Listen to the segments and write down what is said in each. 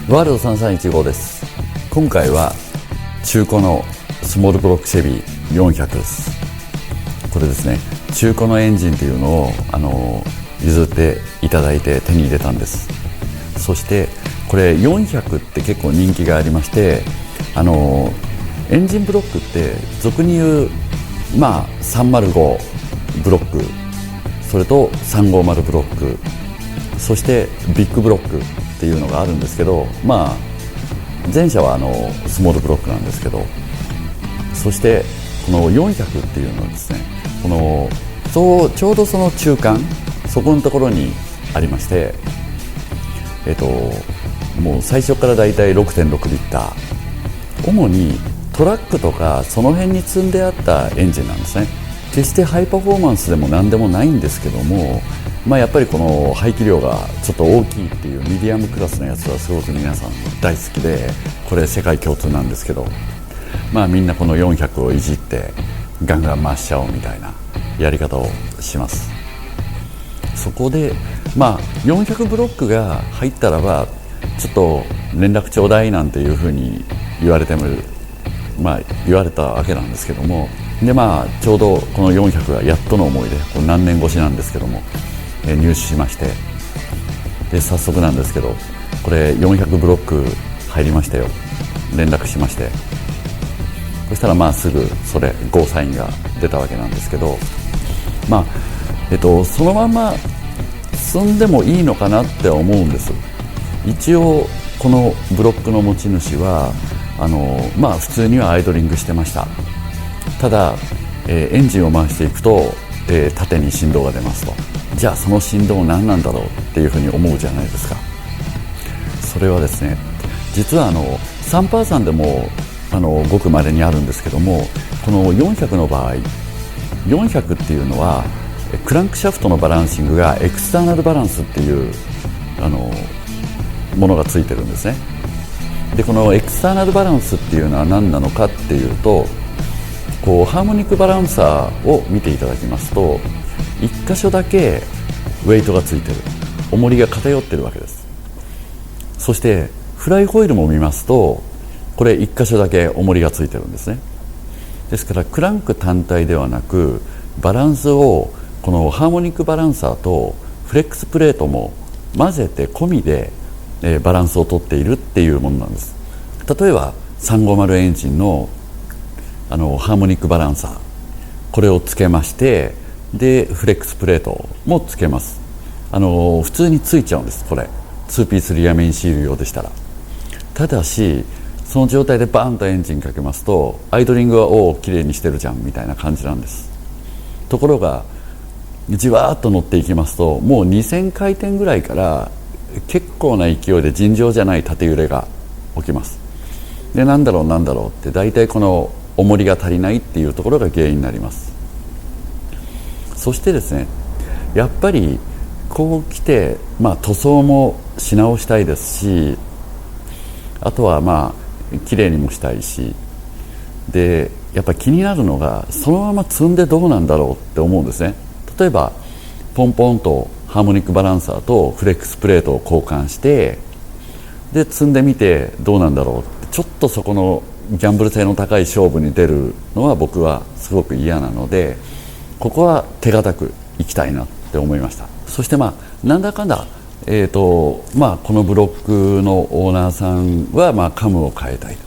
ワールド3315です。今回は中古のスモールブロックシェビー400です。これですね、中古のエンジンというのを譲っていただいて手に入れたんです。そしてこれ400って結構人気がありまして、エンジンブロックって俗に言う305ブロック、それと350ブロック、そしてビッグブロックっていうのがあるんですけど、前者はスモールブロックなんですけど、そしてこの400っていうのはですね、ちょうどその中間、そこのところにありまして、もう最初からだいたい 6.6 リッター、主にトラックとかその辺に積んであったエンジンなんですね。決してハイパフォーマンスでも何でもないんですけども、やっぱりこの排気量がちょっと大きいっていうミディアムクラスのやつはすごく皆さん大好きで、これ世界共通なんですけど、みんなこの400をいじってガンガン回しちゃおうみたいなやり方をします。そこで400ブロックが入ったらばちょっと連絡ちょうだいなんていうふうに言われたわけなんですけども、でちょうどこの400がやっとの思いで、これ何年越しなんですけども、入手しまして、で早速なんですけど、これ400ブロック入りましたよ、連絡しまして、そしたらすぐそれゴーサインが出たわけなんですけど、そのまま積んでもいいのかなって思うんです。一応このブロックの持ち主は普通にはアイドリングしてました。ただ、エンジンを回していくと、縦に振動が出ますと。じゃあその振動何なんだろうっていうふうに思うじゃないですか。それはですね、実は3%でもごく稀にあるんですけども、この400の場合、400っていうのはクランクシャフトのバランシングがエクスターナルバランスっていうものがついてるんですね。でこのエクスターナルバランスっていうのは何なのかっていうと、ハーモニックバランサーを見ていただきますと、1箇所だけウェイトがついてる、重りが偏ってるわけです。そしてフライホイールも見ますと、これ1箇所だけ重りがついてるんですね。ですからクランク単体ではなく、バランスをこのハーモニックバランサーとフレックスプレートも混ぜて込みでバランスをとっているっていうものなんです。例えば350エンジンのハーモニックバランサー、これをつけまして、でフレックスプレートもつけます。普通についちゃうんです。これ2ピースリアメインシール用でしたら。ただしその状態でバーンとエンジンかけますと、アイドリングはきれいにしてるじゃんみたいな感じなんです。ところがじわーっと乗っていきますと、もう2000回転ぐらいから結構な勢いで尋常じゃない縦揺れが起きます。でなんだろうって大体この重りが足りないっていうところが原因になります。そしてですね、やっぱりこう来て、塗装もし直したいですし、あとは綺麗にもしたいし、でやっぱり気になるのが、そのまま積んでどうなんだろうって思うんですね。例えばポンポンとハーモニックバランサーとフレックスプレートを交換して、で積んでみてどうなんだろうって、ちょっとそこのギャンブル性の高い勝負に出るのは僕はすごく嫌なので、ここは手堅くいきたいなって思いました。そしてなんだかんだ、このブロックのオーナーさんはカムを変えたい。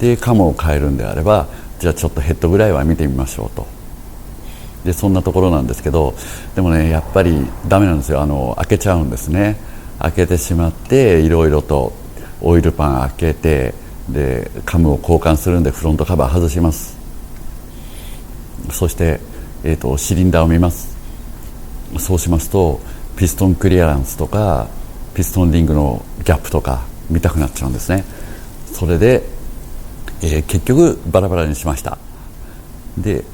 でカムを変えるんであれば、じゃあちょっとヘッドぐらいは見てみましょうと。でそんなところなんですけど、でもね、やっぱりダメなんですよ。開けちゃうんですね。開けてしまって、いろいろとオイルパン開けて、でカムを交換するんでフロントカバー外します。そして、シリンダーを見ます。そうしますとピストンクリアランスとかピストンリングのギャップとか見たくなっちゃうんですね。それで、結局バラバラにしました。で、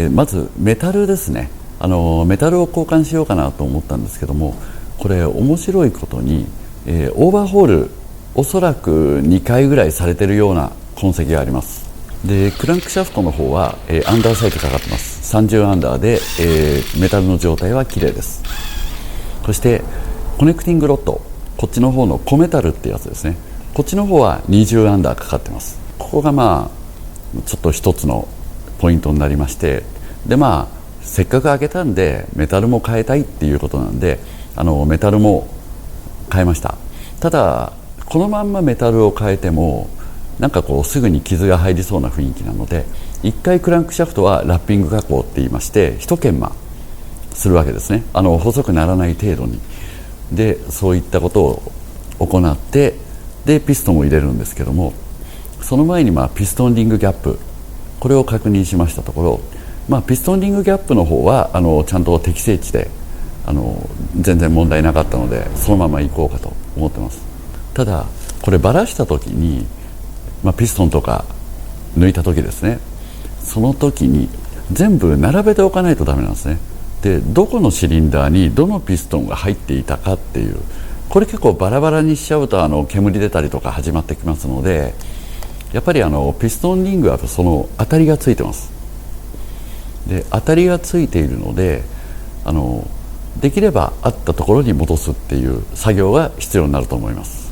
まずメタルですね。メタルを交換しようかなと思ったんですけども、これ面白いことに、オーバーホールおそらく2回ぐらいされているような痕跡があります。でクランクシャフトの方は、アンダーサイトかかってます。30アンダーで、メタルの状態は綺麗です。そしてコネクティングロッド、こっちの方のコメタルってやつですね。こっちの方は20アンダーかかってます。ここがまあちょっと一つのポイントになりまして、でまあせっかく開けたんでメタルも変えたいっていうことなんで、メタルも変えました。ただこのまんまメタルを変えてもなんかこうすぐに傷が入りそうな雰囲気なので、1回クランクシャフトはラッピング加工って言いまして、一研磨するわけですね。細くならない程度に。でそういったことを行って、でピストンを入れるんですけども、その前にピストンリングギャップ、これを確認しましたところ、ピストンリングギャップの方はちゃんと適正値で全然問題なかったので、そのまま行こうかと思ってます。ただこればらした時に、ピストンとか抜いた時ですね、その時に全部並べておかないとダメなんですね。でどこのシリンダーにどのピストンが入っていたかっていう、これ結構バラバラにしちゃうと煙出たりとか始まってきますので、やっぱりピストンリングはその当たりがついてます。で当たりがついているのでできればあったところに戻すっていう作業が必要になると思います。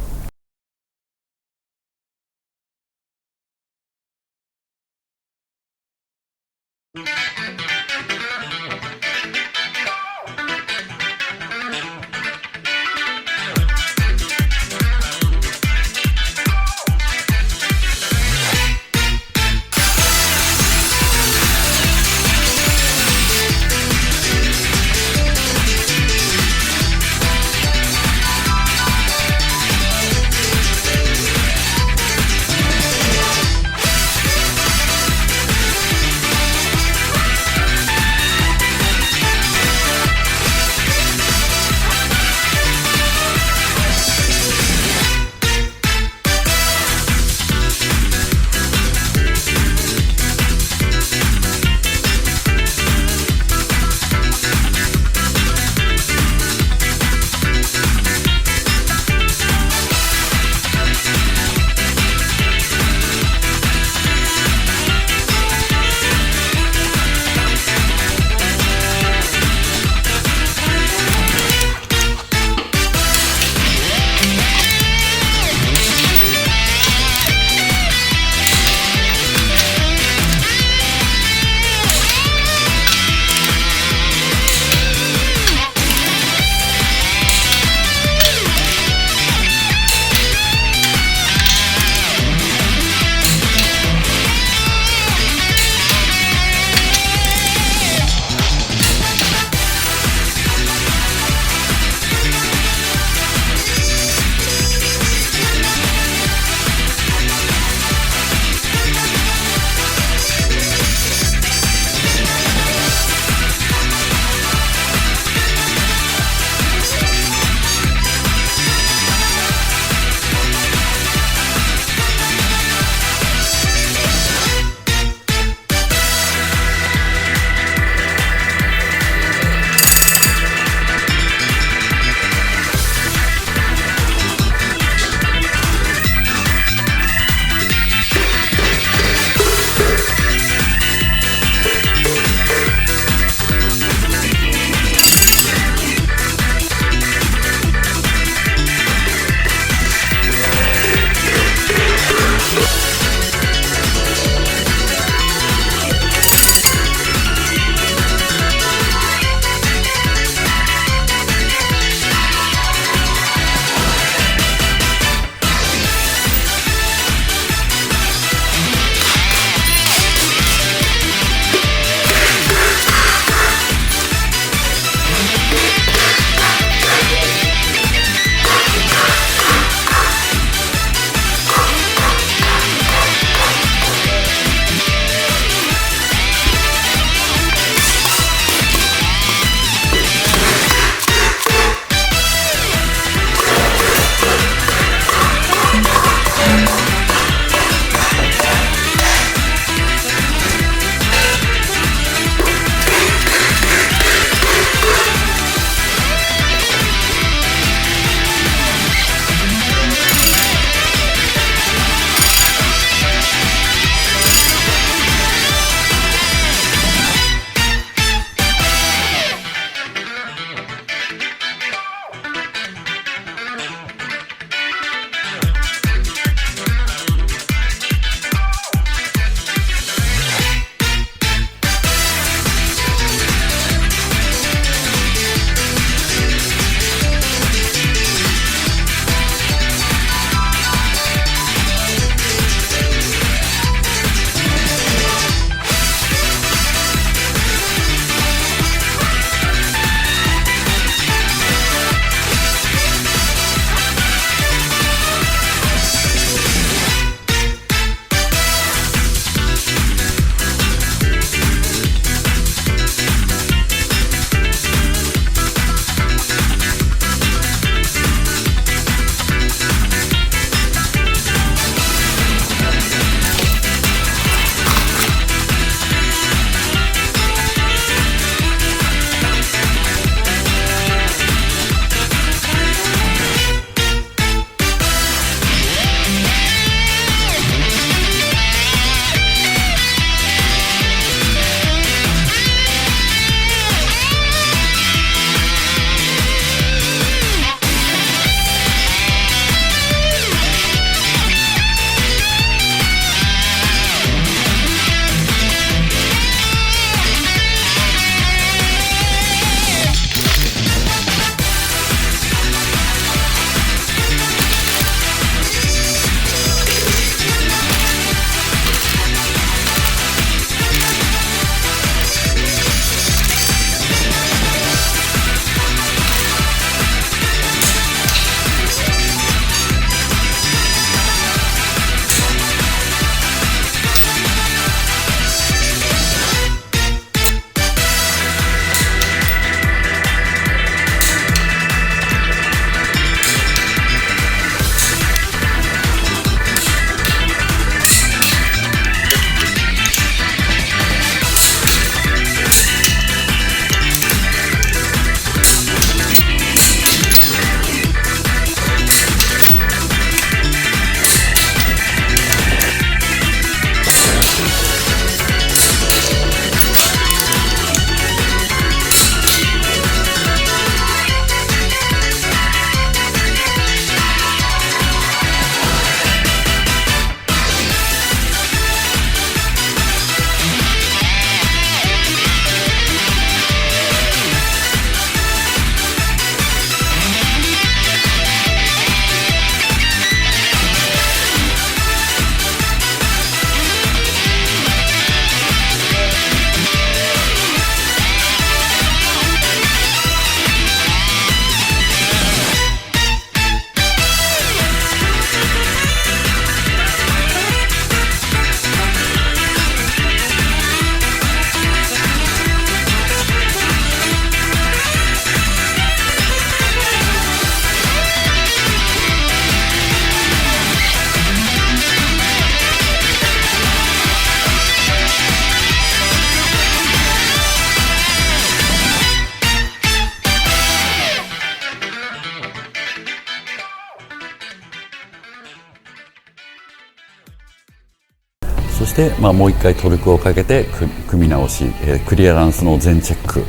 して、もう一回トルクをかけて組み直し、クリアランスの全チェック、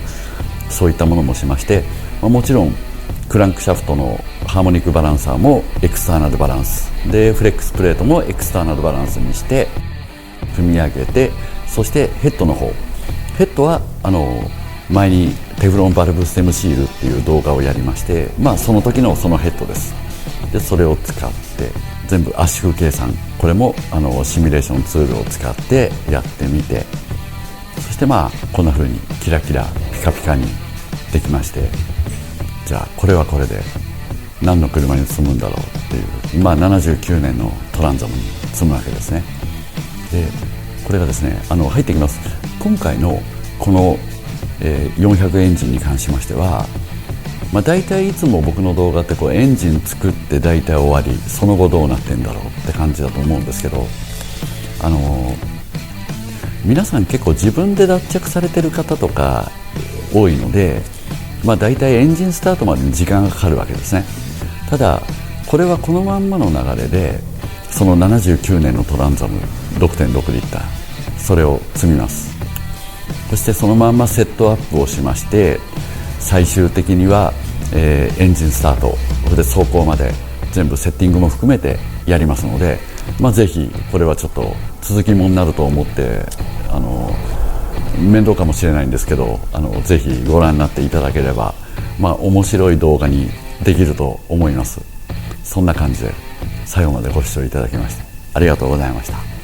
そういったものもしまして、もちろんクランクシャフトのハーモニックバランサーもエクスターナルバランスで、フレックスプレートもエクスターナルバランスにして組み上げて、そしてヘッドの方、ヘッドは前にテフロンバルブステムシールっていう動画をやりまして、その時のそのヘッドです。でそれを使って全部圧縮計算、これもシミュレーションツールを使ってやってみて、そしてこんな風にキラキラピカピカにできまして、じゃあこれはこれで何の車に積むんだろうっていう、79年のトランザムに積むわけですね。でこれがですね入ってきます。今回のこの、400エンジンに関しましては、大体いつも僕の動画ってエンジン作って大体終わり、その後どうなってんだろうって感じだと思うんですけど、皆さん結構自分で脱着されてる方とか多いので、大体エンジンスタートまでに時間がかかるわけですね。ただこれはこのまんまの流れで、その79年のトランザム 6.6 リッター、それを積みます。そしてそのまんまセットアップをしまして、最終的には、エンジンスタート、それで走行まで全部セッティングも含めてやりますので、ぜひこれはちょっと続きもになると思って面倒かもしれないんですけど、ぜひご覧になっていただければ、面白い動画にできると思います。そんな感じで最後までご視聴いただきましてありがとうございました。